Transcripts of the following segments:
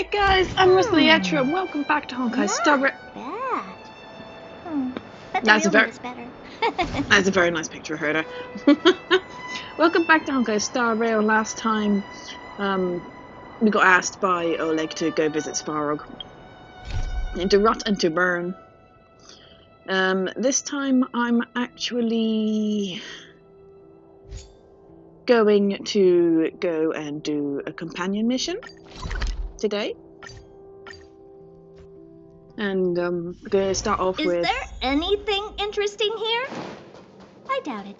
Hey guys, I'm RosaliEtro and welcome back to Honkai StarRail. That's better. That's a very nice picture, Herder. Welcome back to Honkai StarRail. Last time, we got asked by Oleg to go visit Svarog, and to rot and to burn. This time I'm actually going to go and do a companion mission today. And we're going to start off with... Is there anything interesting here? I doubt it.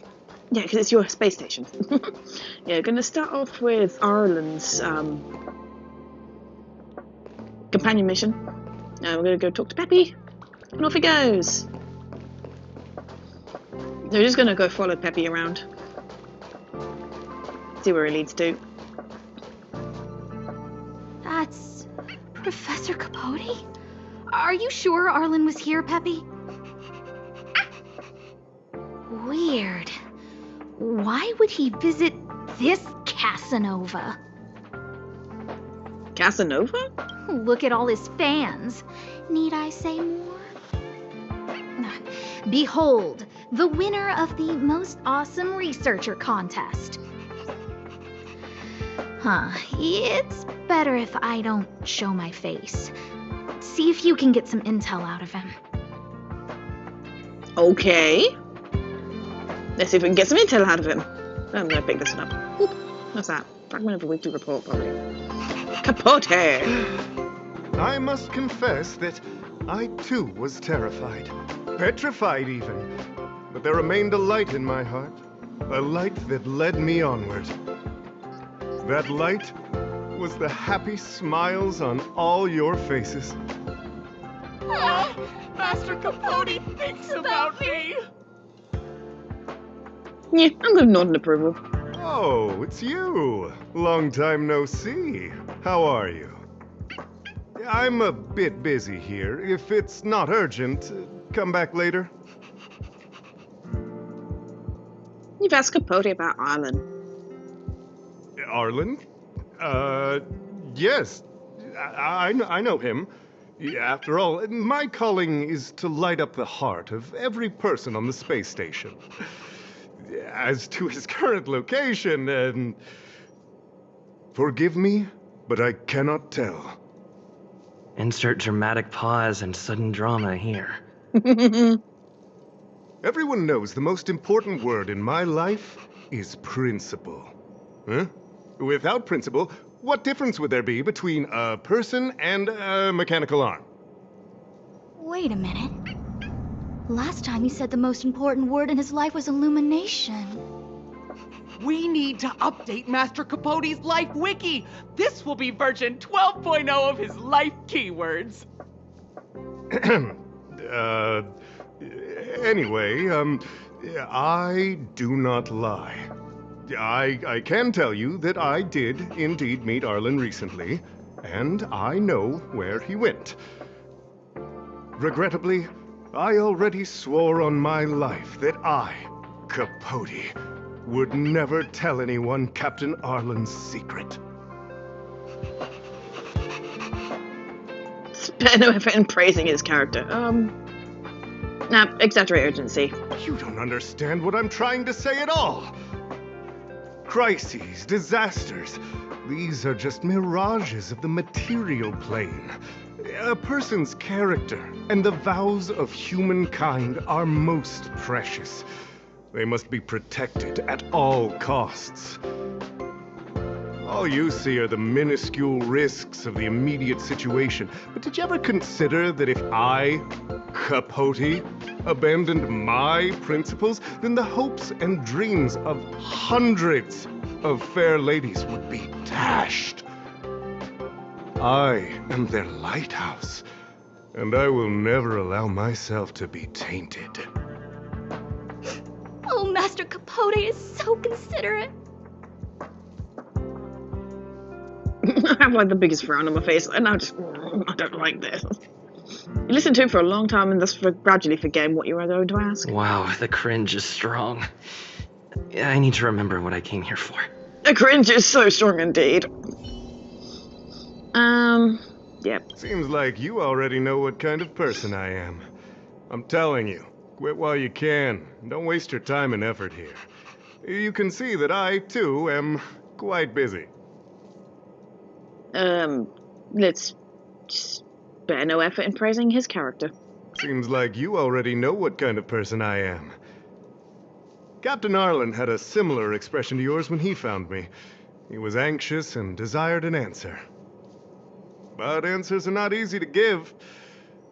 Yeah, because it's your space station. Yeah, going to start off with Arlans Companion Mission. We're going to go talk to Peppy. And off he goes. We're just going to go follow Peppy around. See where he leads to. That's Professor Capote? Are you sure Arlen was here, Peppy? Weird. Why would he visit this Casanova? Casanova? Look at all his fans. Need I say more? Behold, the winner of the most awesome researcher contest. It's better if I don't show my face. See if you can get some intel out of him. Okay. Let's see if we can get some intel out of him. I'm going to pick this one up. Oop. What's that? Fragment of a weekly report, probably. Capote! I must confess that I too was terrified. Petrified even. But there remained a light in my heart. A light that led me onward. That light was the happy smiles on all your faces. Master Capote thinks about me! Yeah, I'm going to nod in approval. Oh, it's you. Long time no see. How are you? I'm a bit busy here. If it's not urgent, come back later. You've asked Capote about Arlen. Arlen? Yes. I know him. After all, my calling is to light up the heart of every person on the space station. As to his current location, forgive me, but I cannot tell. Insert dramatic pause and sudden drama here. Everyone knows the most important word in my life is principle. Huh? Without principle, what difference would there be between a person and a mechanical arm? Wait a minute. Last time he said the most important word in his life was illumination. We need to update Master Capote's Life Wiki. This will be version 12.0 of his life keywords. Anyway, I do not lie. I can tell you that I did indeed meet Arlen recently, and I know where he went. Regrettably, I already swore on my life that I, Capote, would never tell anyone Captain Arlen's secret. Spend no effort in praising his character. Nah, exaggerate urgency. You don't understand what I'm trying to say at all. Crises, disasters, these are just mirages of the material plane. A person's character and the vows of humankind are most precious. They must be protected at all costs. All you see are the minuscule risks of the immediate situation. But did you ever consider that if I, Capote, abandoned my principles, then the hopes and dreams of hundreds of fair ladies would be dashed? I am their lighthouse, and I will never allow myself to be tainted. Oh, Master Capote is so considerate. I have like the biggest frown on my face, and I don't like this. You listened to him for a long time and thus gradually forgetting what you were going to ask. Wow, the cringe is strong. I need to remember what I came here for. The cringe is so strong indeed. Yep. Seems like you already know what kind of person I am. I'm telling you, quit while you can. Don't waste your time and effort here. You can see that I, too, am quite busy. Let's spare no effort in praising his character. Seems like you already know what kind of person I am. Captain Arlan had a similar expression to yours when he found me. He was anxious and desired an answer. But answers are not easy to give.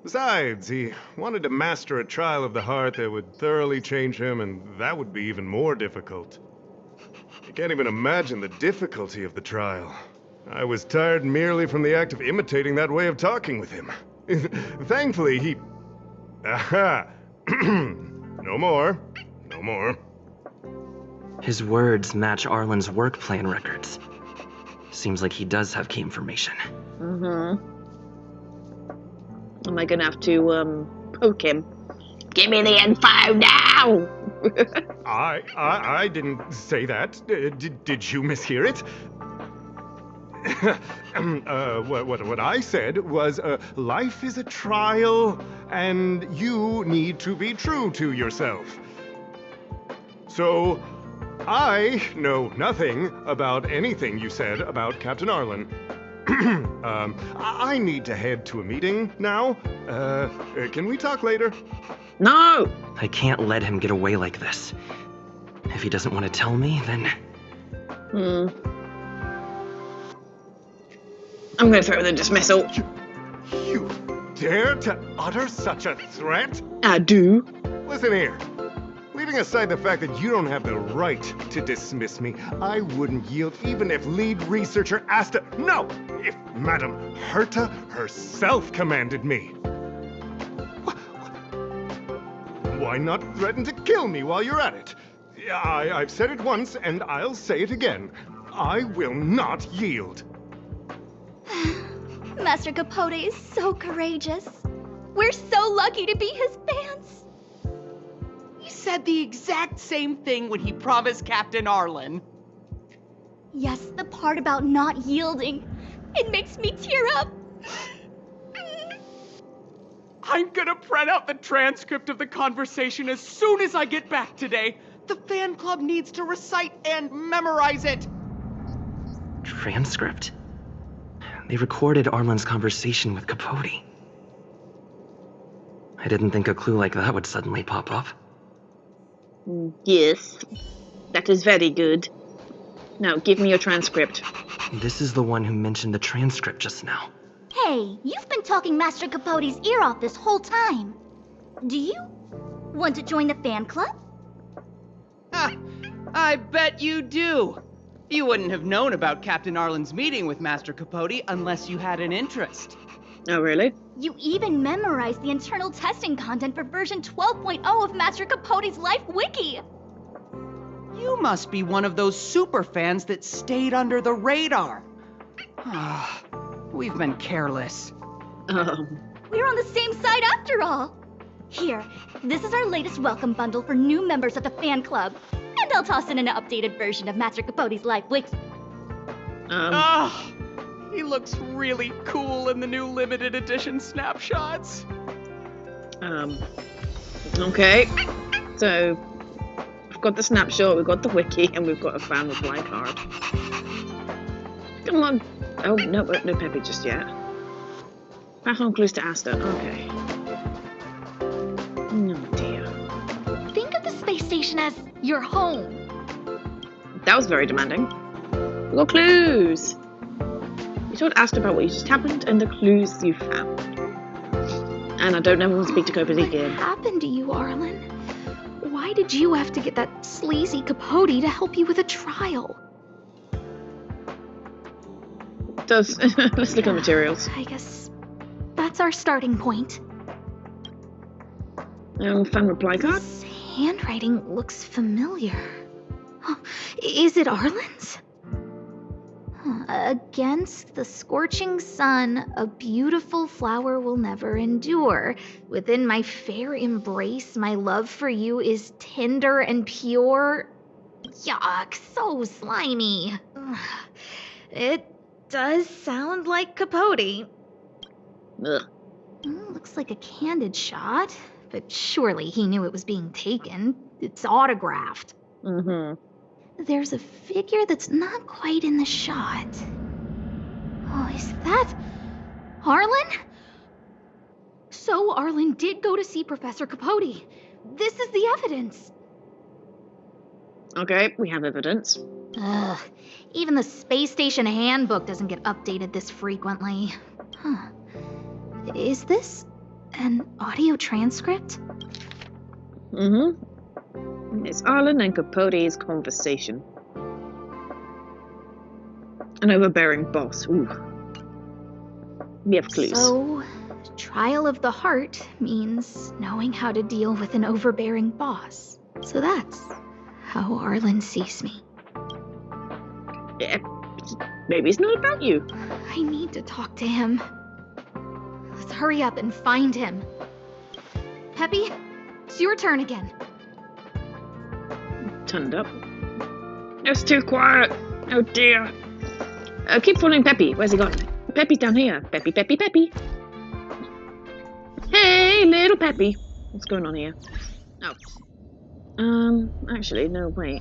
Besides, he wanted to master a trial of the heart that would thoroughly change him, and that would be even more difficult. You can't even imagine the difficulty of the trial. I was tired merely from the act of imitating that way of talking with him. Thankfully, he... Aha! No more. No more. His words match Arlen's work plan records. Seems like he does have key information. Mm-hmm. Am I gonna have to, poke him? Give me the info now! I didn't say that. Did you mishear it? What I said was, life is a trial, and you need to be true to yourself. So, I know nothing about anything you said about Captain Arlan. I need to head to a meeting now. Can we talk later? No! I can't let him get away like this. If he doesn't want to tell me, then... I'm gonna throw the dismissal. You dare to utter such a threat? I do. Listen here. Leaving aside the fact that you don't have the right to dismiss me, I wouldn't yield even if lead researcher Asta... No! If Madame Herta herself commanded me. Why not threaten to kill me while you're at it? I've said it once, and I'll say it again. I will not yield. Master Capote is so courageous. We're so lucky to be his fans. He said the exact same thing when he promised Captain Arlan. Yes, the part about not yielding. It makes me tear up. I'm gonna print out the transcript of the conversation as soon as I get back today. The fan club needs to recite and memorize it. Transcript? They recorded Arlen's conversation with Capote. I didn't think a clue like that would suddenly pop up. Yes. That is very good. Now, give me your transcript. This is the one who mentioned the transcript just now. Hey, you've been talking Master Capote's ear off this whole time. Do you want to join the fan club? I bet you do. You wouldn't have known about Captain Arlan's meeting with Master Capote unless you had an interest. Oh, really? You even memorized the internal testing content for version 12.0 of Master Capote's Life Wiki. You must be one of those super fans that stayed under the radar. We've been careless. We're on the same side after all. Here, this is our latest welcome bundle for new members of the fan club. And I'll toss in an updated version of Master Capote's Life Wiki. He looks really cool in the new limited edition snapshots. Okay. So, we've got the snapshot, we've got the wiki, and we've got a fan reply card. Come on. Oh, no Peppy just yet. Pass on clues to Asta. Okay. Oh, dear. Think of the space station as your home. That was very demanding. We got clues. You told Asta about what just happened and the clues you found. And I don't ever want to speak to Capote again. What happened to you, Arlan? Why did you have to get that sleazy Capote to help you with a trial? Let's look at the materials. I guess that's our starting point. Fan reply card. This handwriting looks familiar. Oh, is it Arlen's? Against the scorching sun, a beautiful flower will never endure. Within my fair embrace, my love for you is tender and pure. Yuck, so slimy. It does sound like Capote. Ugh. Looks like a candid shot, but surely he knew it was being taken. It's autographed. Mm-hmm. There's a figure that's not quite in the shot. Oh, is that Arlen? So Arlen did go to see Professor Capote. This is the evidence. Okay, we have evidence. Ugh, even the space station handbook doesn't get updated this frequently. Huh. Is this an audio transcript? Mm-hmm. It's Arlen and Capote's conversation. An overbearing boss. Ooh. We have clues. So, trial of the heart means knowing how to deal with an overbearing boss. So that's how Arlen sees me. Yeah, maybe it's not about you. I need to talk to him. Let's hurry up and find him. Peppy, it's your turn again. Turned up. It's too quiet. Oh dear. Keep following Peppy. Where's he gone? Peppy's down here. Peppy, Peppy, Peppy. Hey, little Peppy. What's going on here? Oh. Actually, no, wait.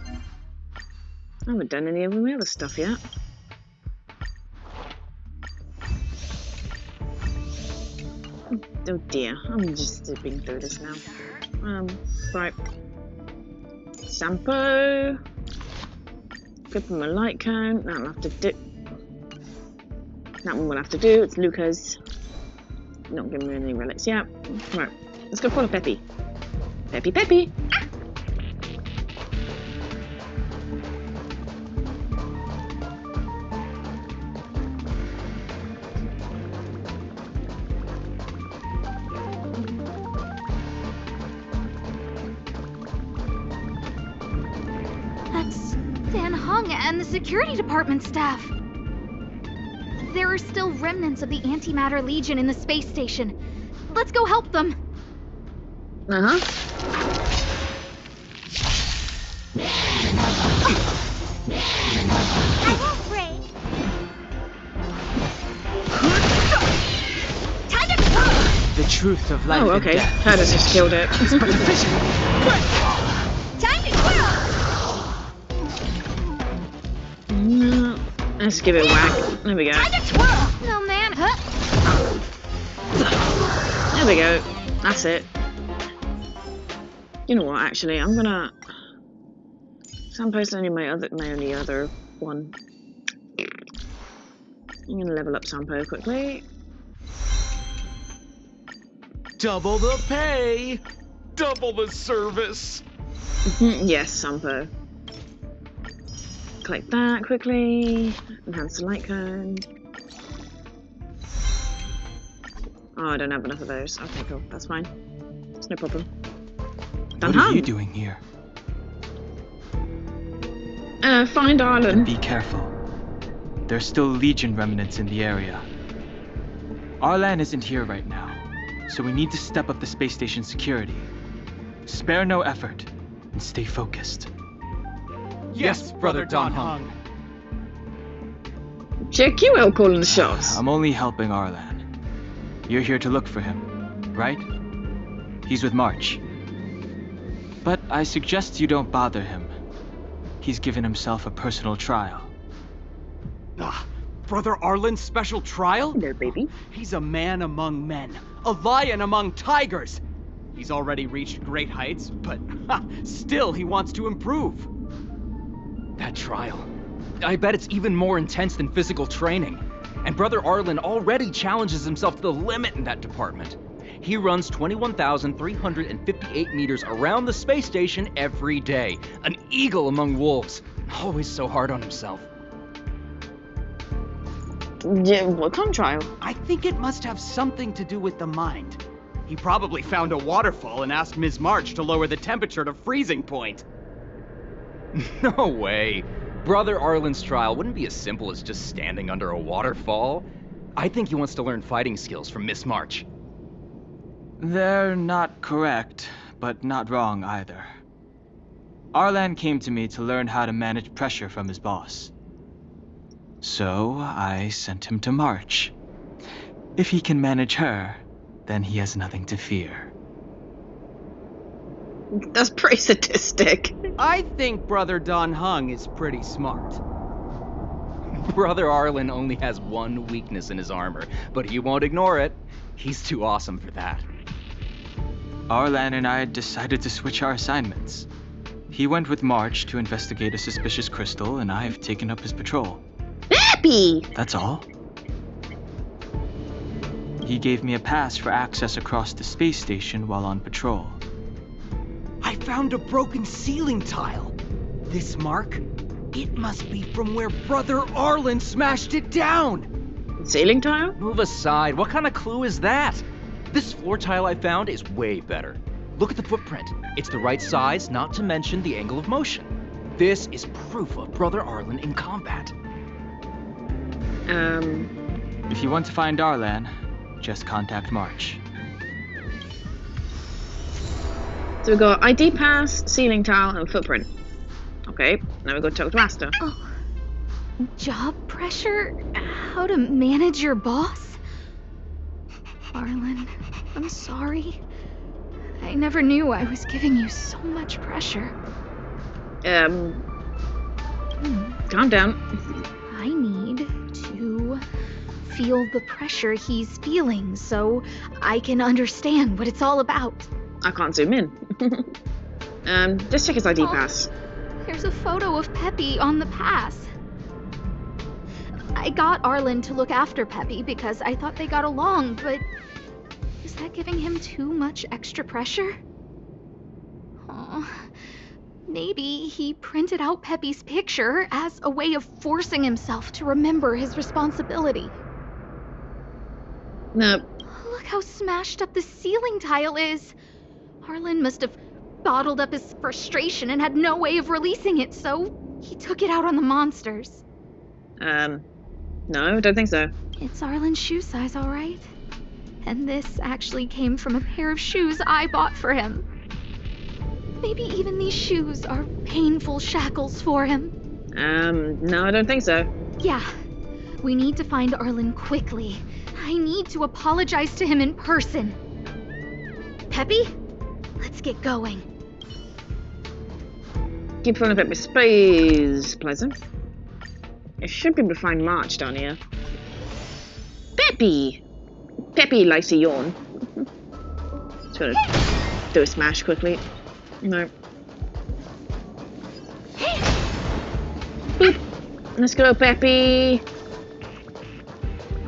I haven't done any of the other stuff yet. Oh dear, I'm just zipping through this now. Right. Sampo. Give him a light cone. That'll have to do. That one will have to do. It's Luca's. Not giving me any relics yet. Right. Let's go follow Peppy. Peppy, Peppy. Ah! That's Van Hung and the security department staff. There are still remnants of the Antimatter Legion in the space station. Let's go help them. Uh-huh. I won't break. Time to The truth of life Oh, and okay. death. Curtis just killed it. time to twirl. No. Let's give it a whack. There we go. Time to twirl. Oh man, huh? There we go. That's it. You know what? Actually, I'm gonna. Sampo's only my only other one. I'm gonna level up Sampo quickly. Double the pay, double the service. Yes, Sampo. Collect that quickly. Enhance the light cone. Oh, I don't have enough of those. Okay, cool. That's fine. It's no problem. What are you doing here? Find Arlen. Be careful. There's still Legion remnants in the area. Arlan isn't here right now, so we need to step up the space station security. Spare no effort and stay focused. Yes, Brother Don Hung. Check you out calling the shots. I'm only helping Arlan. You're here to look for him, right? He's with March. But I suggest you don't bother him. He's given himself a personal trial. Brother Arlen's special trial? There, baby. He's a man among men, a lion among tigers. He's already reached great heights, but still he wants to improve. That trial. I bet it's even more intense than physical training. And Brother Arlen already challenges himself to the limit in that department. He runs 21,358 meters around the space station every day. An eagle among wolves. Always so hard on himself. Yeah, what kind of trial? I think it must have something to do with the mind. He probably found a waterfall and asked Ms. March to lower the temperature to freezing point. No way. Brother Arlen's trial wouldn't be as simple as just standing under a waterfall. I think he wants to learn fighting skills from Miss March. They're not correct, but not wrong either. Arlan came to me to learn how to manage pressure from his boss. So I sent him to March. If he can manage her, then he has nothing to fear. That's pretty sadistic. I think Brother Don Hung is pretty smart. Brother Arlen only has one weakness in his armor, but he won't ignore it. He's too awesome for that. Arlan and I decided to switch our assignments. He went with March to investigate a suspicious crystal, and I've taken up his patrol. Happy! That's all. He gave me a pass for access across the space station while on patrol. I found a broken ceiling tile. This mark, it must be from where Brother Arlen smashed it down. Ceiling tile? Move aside. What kind of clue is that? This floor tile I found is way better. Look at the footprint. It's the right size, not to mention the angle of motion. This is proof of Brother Arlen in combat. If you want to find Arlan, just contact March. So we got ID pass, ceiling tile, and footprint. Okay, now we go talk to Master. Oh. Job pressure? How to manage your boss? Arlen, I'm sorry. I never knew I was giving you so much pressure. Calm down. I need to feel the pressure he's feeling so I can understand what it's all about. I can't zoom in. Just check his ID pass. There's a photo of Peppy on the pass. I got Arlen to look after Peppy because I thought they got along, but is that giving him too much extra pressure? Oh, maybe he printed out Peppy's picture as a way of forcing himself to remember his responsibility. No. Look how smashed up the ceiling tile is. Arlen must have bottled up his frustration and had no way of releasing it, so he took it out on the monsters. No, don't think so. It's Arlen's shoe size, all right? And this actually came from a pair of shoes I bought for him. Maybe even these shoes are painful shackles for him. No, I don't think so. Yeah, we need to find Arlen quickly. I need to apologize to him in person. Peppy, let's get going. Keep filling up my space, pleasant. I should be able to find March down here. Peppy! Peppy likes a yawn. Just gonna do a smash quickly. No. Boop! Let's go, Peppy!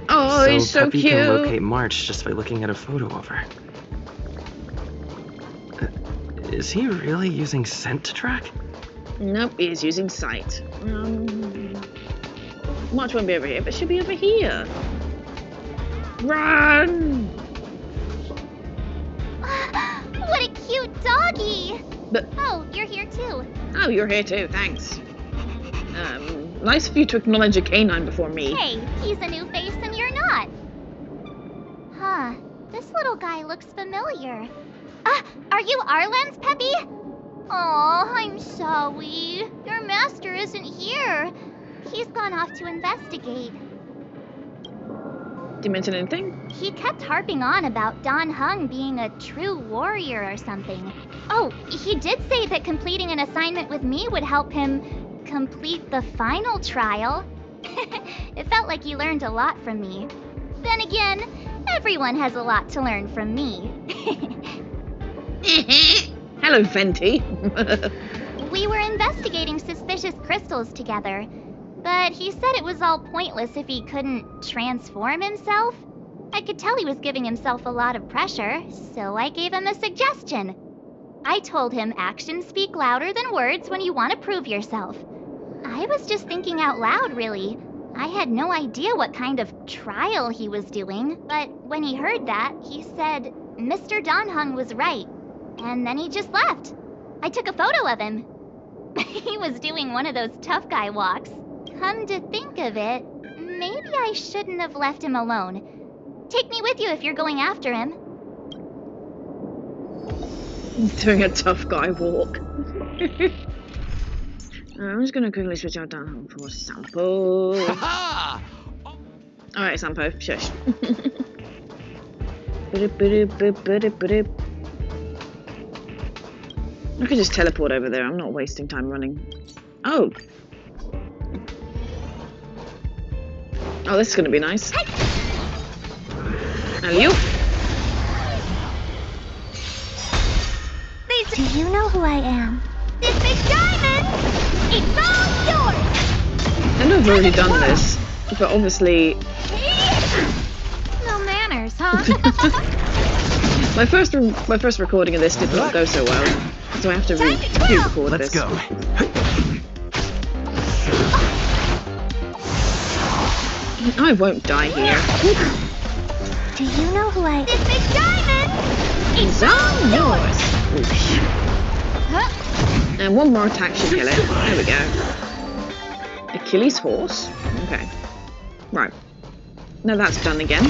Oh, he's so Peppy cute! can locate March just by looking at a photo of her. Is he really using scent to track? Nope, he's using sight. March won't be over here, but she'll be over here. Run! What a cute doggy! But Oh, you're here too. oh, you're here too. Thanks. Nice of you to acknowledge a canine before me. Hey, he's a new face and you're not. Huh, this little guy looks familiar. Are you Arlans, Peppy? Oh, I'm sorry. Your master isn't here. He's gone off to investigate. Did you mention anything? He kept harping on about Don Hung being a true warrior or something. Oh, he did say that completing an assignment with me would help him complete the final trial. It felt like he learned a lot from me. Then again, everyone has a lot to learn from me. Hello, Venti. We were investigating suspicious crystals together, but he said it was all pointless if he couldn't transform himself. I could tell he was giving himself a lot of pressure, so I gave him a suggestion. I told him actions speak louder than words when you want to prove yourself. I was just thinking out loud, really. I had no idea what kind of trial he was doing, but when he heard that, he said Mr. Don Hung was right, and then he just left. I took a photo of him. He was doing one of those tough guy walks. Come to think of it, maybe I shouldn't have left him alone. Take me with you if you're going after him. Doing a tough guy walk. I'm just gonna quickly switch out down for Sampo. Ha! Alright, Sampo, shush. I could just teleport over there. I'm not wasting time running. Oh. Oh, this is going to be nice. Alley-oop. Do you know who I am? This big diamond! It's all yours! I know I've already done this, but obviously... No manners, huh? my first recording of this did not go so well, so I have to re-record this. Let's go. I won't die here. Do you know who I am? This big diamond! It's all yours! And one more attack should kill it. There we go. Achilles horse? Okay. Right. Now that's done again.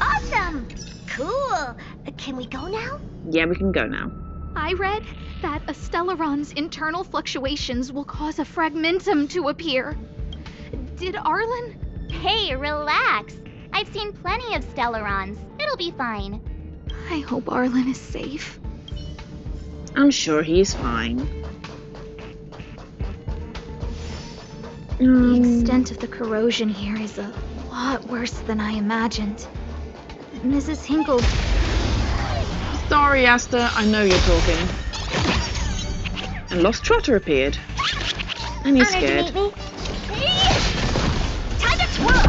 Awesome! Cool. Can we go now? Yeah, we can go now. I read that a Stellaron's internal fluctuations will cause a fragmentum to appear. Did Arlen? Hey, relax. I've seen plenty of Stellarons. It'll be fine. I hope Arlen is safe. I'm sure he's fine. The extent of the corrosion here is a lot worse than I imagined. Mrs. Hinkle... Sorry, Asta, I know you're talking. And Lost Trotter appeared. And he's scared. Time to twirl!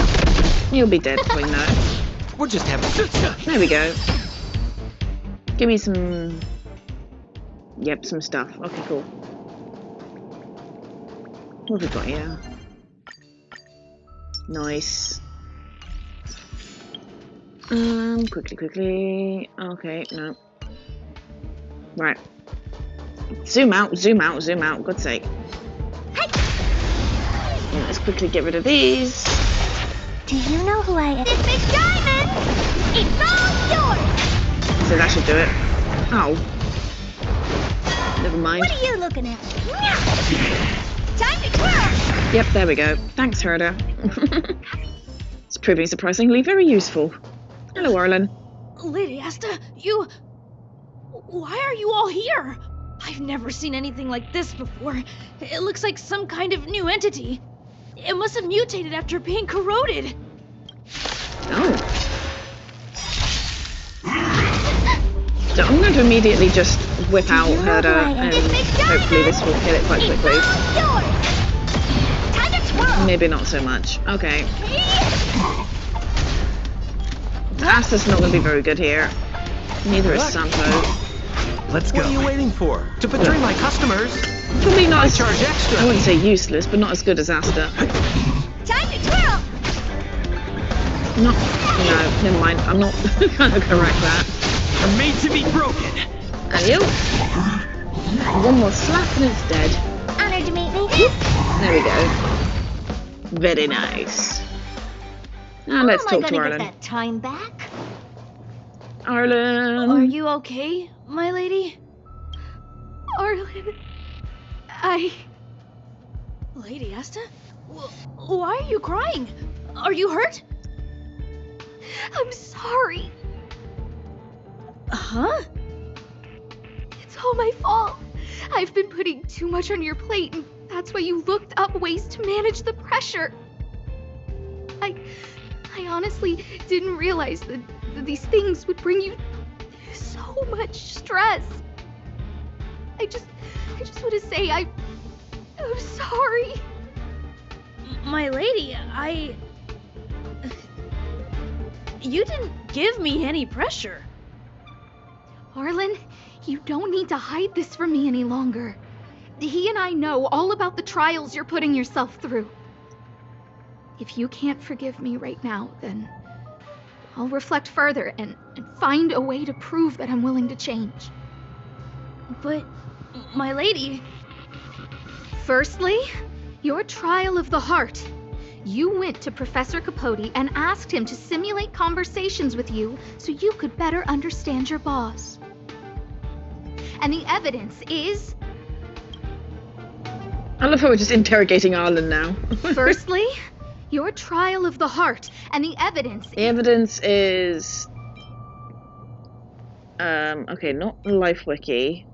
He'll be dead before you know it. We're just having good stuff. There we go. Give me some... Yep, some stuff. Okay, cool. What have we got here? Nice. Quickly. Okay, no. Right. Zoom out. God's sake. And let's quickly get rid of these. Do you know who I am? This big diamond! It's all yours! So that should do it. Oh. Never mind. What are you looking at? Time to twirl! Yep, there we go. Thanks, Herder. It's proving surprisingly very useful. Hello, Arlen. Lady Asta, you... Why are you all here? I've never seen anything like this before. It looks like some kind of new entity. It must have mutated after being corroded. Oh. So I'm going to immediately just whip out Herder, and hopefully this will kill it quite quickly. Maybe not so much. Okay. Asta's not going to be very good here. Neither is Santo. Let's go. What are you waiting for? To betray my customers? Probably not I as... charge extra. I wouldn't say useless, but not as good as Asta. Time to twirl! No, never mind. I'm not going to correct that. You're made to be broken. Adieu. One more slap and it's dead. Honored to meet me. There we go. Very nice. Now let's talk to Arlen. Get that time back? Arlen. Are you okay, my lady? Arlen... Lady Asta? Why are you crying? Are you hurt? I'm sorry. Huh? It's all my fault. I've been putting too much on your plate, and that's why you looked up ways to manage the pressure. I honestly didn't realize that these things would bring you so much stress. I just want to say I'm sorry. My lady, You didn't give me any pressure. Arlen, you don't need to hide this from me any longer. He and I know all about the trials you're putting yourself through. If you can't forgive me right now, then I'll reflect further and find a way to prove that I'm willing to change. But, my lady... Firstly, your trial of the heart. You went to Professor Capote and asked him to simulate conversations with you so you could better understand your boss. And the evidence is... I love how we're just interrogating Arlen now. Firstly, your trial of the heart, and the evidence... The evidence is... Okay, not Life Wiki.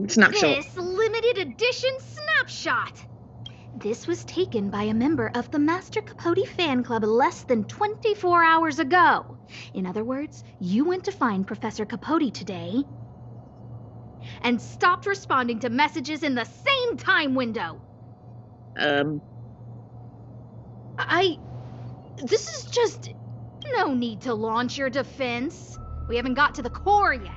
Snapshot. This limited edition snapshot. This was taken by a member of the Master Capote fan club less than 24 hours ago. In other words, you went to find Professor Capote today and stopped responding to messages in the same time window. This is just... No need to launch your defense. We haven't got to the core yet.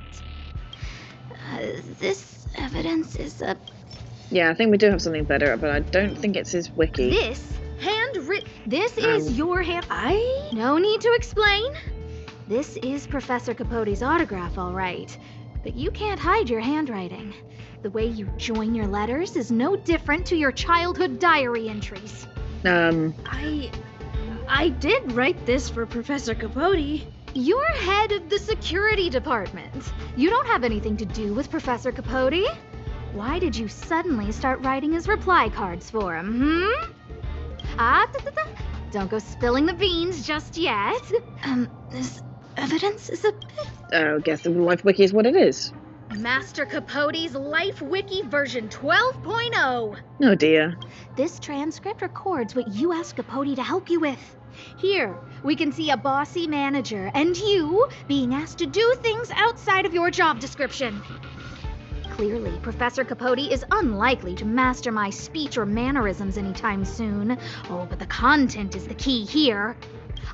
This evidence is a... Yeah, I think we do have something better, but I don't think it's his wiki. This handwritten... This is your hand... No need to explain. This is Professor Capote's autograph, all right. But you can't hide your handwriting. The way you join your letters is no different to your childhood diary entries. I did write this for Professor Capote. You're head of the security department. You don't have anything to do with Professor Capote. Why did you suddenly start writing his reply cards for him, Don't go spilling the beans just yet. This evidence is a bit... I guess the Life Wiki is what it is. Master Capote's Life Wiki version 12.0. Oh dear. This transcript records what you asked Capote to help you with. Here, we can see a bossy manager and you being asked to do things outside of your job description. Clearly, Professor Capote is unlikely to master my speech or mannerisms anytime soon. Oh, but the content is the key here.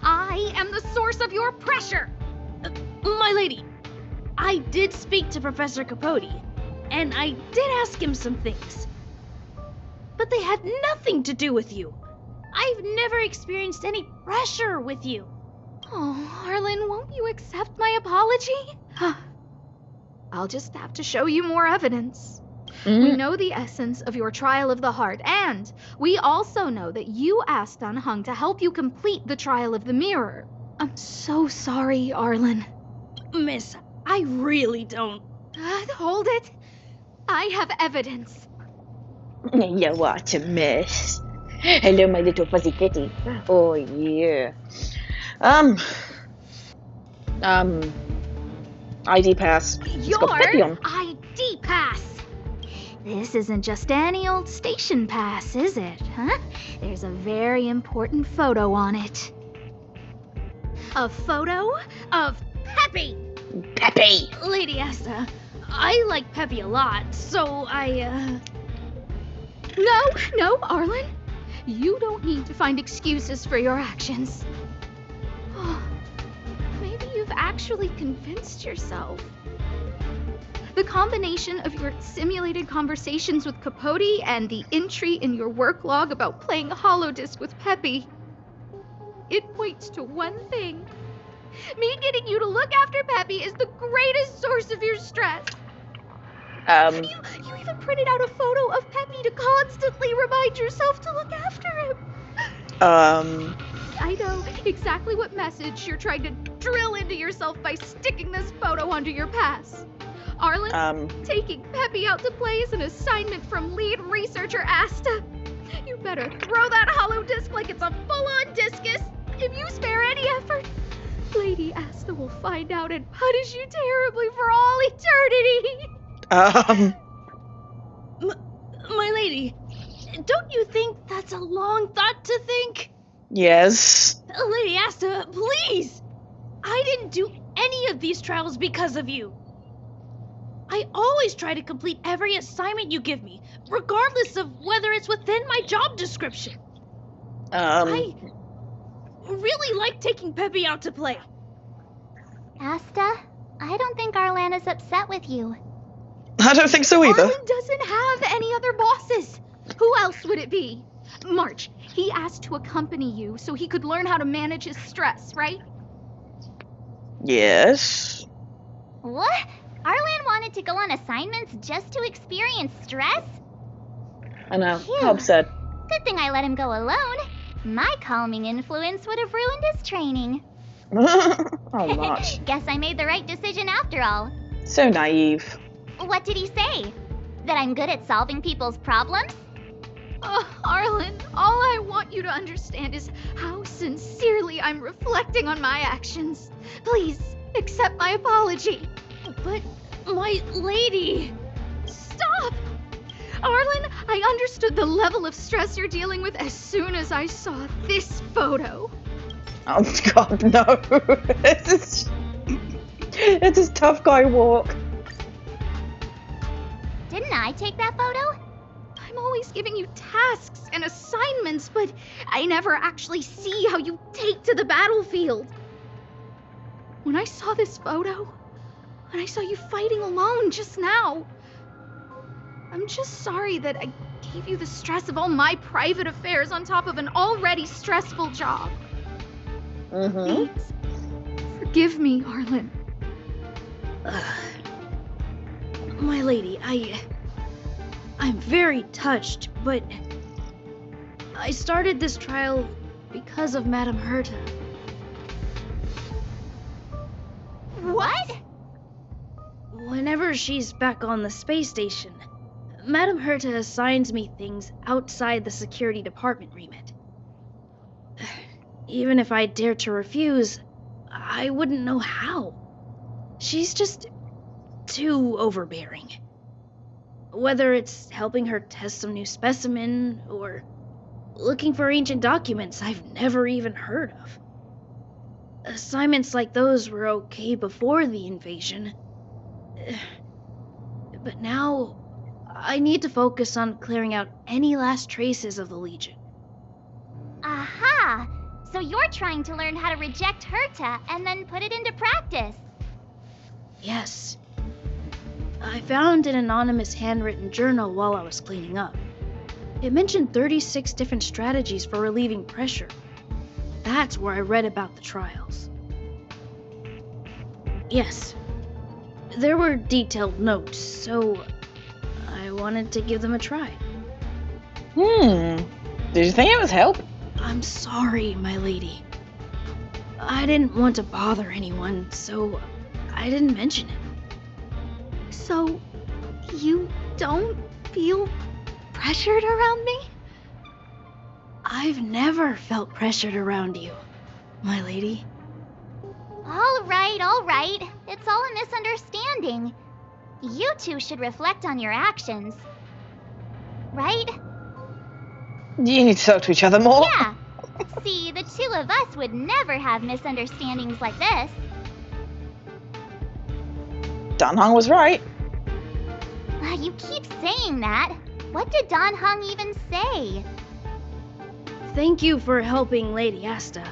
I am the source of your pressure. My lady, I did speak to Professor Capote, and I did ask him some things. But they had nothing to do with you. I've never experienced any pressure with you. Oh, Arlen, won't you accept my apology? I'll just have to show you more evidence. We know the essence of your trial of the heart, and we also know that you asked Unhung to help you complete the trial of the mirror. I'm so sorry, Arlen. Miss, I really don't... Hold it. I have evidence. You watch a miss. Hello, my little fuzzy kitty. Oh, yeah. ID pass. Your ID pass. This isn't just any old station pass, is it, huh? There's a very important photo on it. A photo of Peppy! Peppy! Lady Asta, I like Peppy a lot, so No, Arlen. You don't need to find excuses for your actions. Maybe you've actually convinced yourself. The combination of your simulated conversations with Capote and the entry in your work log about playing holodisc with Peppy, it points to one thing. Me getting you to look after Peppy is the greatest source of your stress. You even printed out a photo of Peppy to constantly remind yourself to look after him. I know exactly what message you're trying to drill into yourself by sticking this photo under your pass. Arlen, taking Peppy out to play is an assignment from lead researcher Asta. You better throw that hollow disc like it's a full-on discus. If you spare any effort, Lady Asta will find out and punish you terribly for all eternity. My lady, don't you think that's a long thought to think? Yes. Lady Asta, please! I didn't do any of these trials because of you. I always try to complete every assignment you give me, regardless of whether it's within my job description. I really like taking Peppy out to play. Asta, I don't think Arlan is upset with you. I don't think so either. Arlen doesn't have any other bosses. Who else would it be? March, he asked to accompany you so he could learn how to manage his stress, right? Yes. What? Arlan wanted to go on assignments just to experience stress? I know. Phew. How upset. Good thing I let him go alone. My calming influence would have ruined his training. Oh, March. Guess I made the right decision after all. So naive. What did he say? That I'm good at solving people's problems? Arlen, all I want you you to understand is how sincerely I'm reflecting on my actions. Please, accept my apology. But, my lady... Stop! Arlen, I understood the level of stress you're dealing with as soon as I saw this photo. Oh god, no. It's his tough guy walk. Didn't I take that photo? I'm always giving you tasks and assignments, but I never actually see how you take to the battlefield. When I saw this photo, when I saw you fighting alone just now, I'm just sorry that I gave you the stress of all my private affairs on top of an already stressful job. Please, forgive me, Arlen. My lady, I'm very touched, but I started this trial because of Madame Herta. What? Whenever she's back on the space station, Madame Herta assigns me things outside the security department remit. Even if I dared to refuse, I wouldn't know how. She's just too overbearing. Whether it's helping her test some new specimen, or looking for ancient documents I've never even heard of. Assignments like those were okay before the invasion. But now, I need to focus on clearing out any last traces of the Legion. Aha! So you're trying to learn how to reject Herta and then put it into practice. Yes. I found an anonymous handwritten journal while I was cleaning up. It mentioned 36 different strategies for relieving pressure. That's where I read about the trials. Yes. There were detailed notes, so I wanted to give them a try. Did you think it was help? I'm sorry, my lady. I didn't want to bother anyone, so I didn't mention it. So, you don't feel pressured around me? I've never felt pressured around you, my lady. All right. It's all a misunderstanding. You two should reflect on your actions. Right? You need to talk to each other more. Yeah. See, the two of us would never have misunderstandings like this. Dan Hong was right. You keep saying that. What did Don Hung even say? Thank you for helping Lady Asta.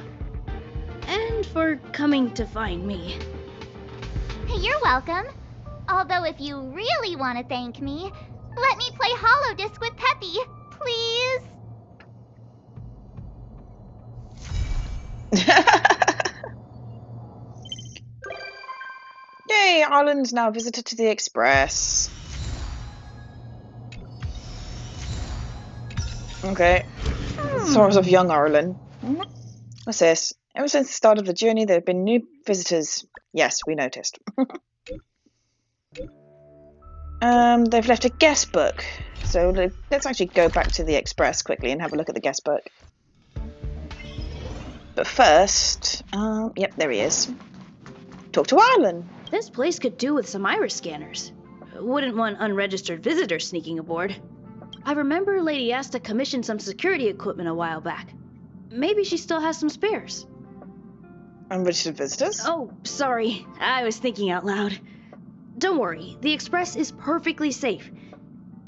And for coming to find me. You're welcome. Although if you really want to thank me, let me play Hollow Disc with Peppy, please. Yay, Arlen's now visitor to the Express. Okay. Source of young Arlen. What's this? Ever since the start of the journey, there have been new visitors. Yes, we noticed. They've left a guest book. So let's actually go back to the Express quickly and have a look at the guest book. But first, yep, there he is. Talk to Arlen. This place could do with some iris scanners. Wouldn't want unregistered visitors sneaking aboard. I remember Lady Asta commissioned some security equipment a while back. Maybe she still has some spares. Unregistered visitors? Oh, sorry. I was thinking out loud. Don't worry, the Express is perfectly safe.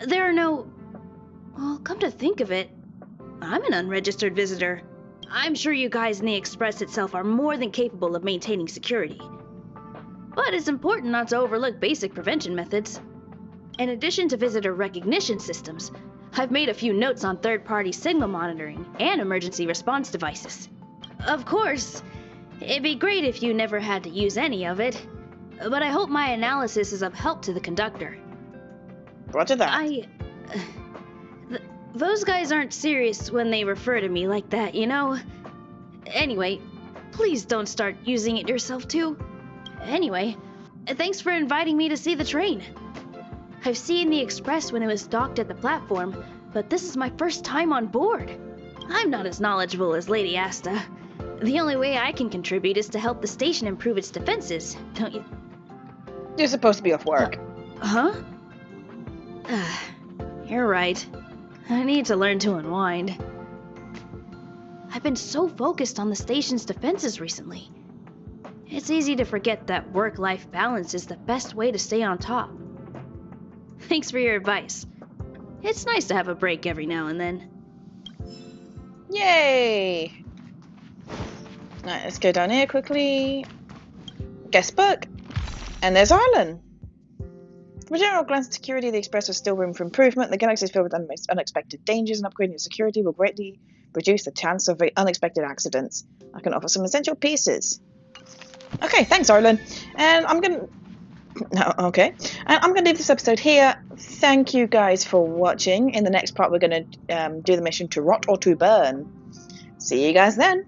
There are no... Well, come to think of it, I'm an unregistered visitor. I'm sure you guys in the Express itself are more than capable of maintaining security. But it's important not to overlook basic prevention methods. In addition to visitor recognition systems, I've made a few notes on third-party signal monitoring and emergency response devices. Of course, it'd be great if you never had to use any of it, but I hope my analysis is of help to the conductor. Roger that. Those guys aren't serious when they refer to me like that, you know? Anyway, please don't start using it yourself too. Anyway, thanks for inviting me to see the train. I've seen the Express when it was docked at the platform, but this is my first time on board. I'm not as knowledgeable as Lady Asta. The only way I can contribute is to help the station improve its defenses, don't you? You're supposed to be off work. Huh? You're right. I need to learn to unwind. I've been so focused on the station's defenses recently. It's easy to forget that work-life balance is the best way to stay on top. Thanks for your advice. It's nice to have a break every now and then. Yay! Right, let's go down here quickly. Guest book. And there's Arlen. From a general glance at security, the Express has still room for improvement. The galaxy is filled with unexpected dangers, and upgrading its security will greatly reduce the chance of unexpected accidents. I can offer some essential pieces. Okay, thanks, Arlen. And I'm gonna... No, okay. And I'm gonna leave this episode here. Thank you guys for watching. In the next part, we're gonna do the mission to rot or to burn. See you guys then.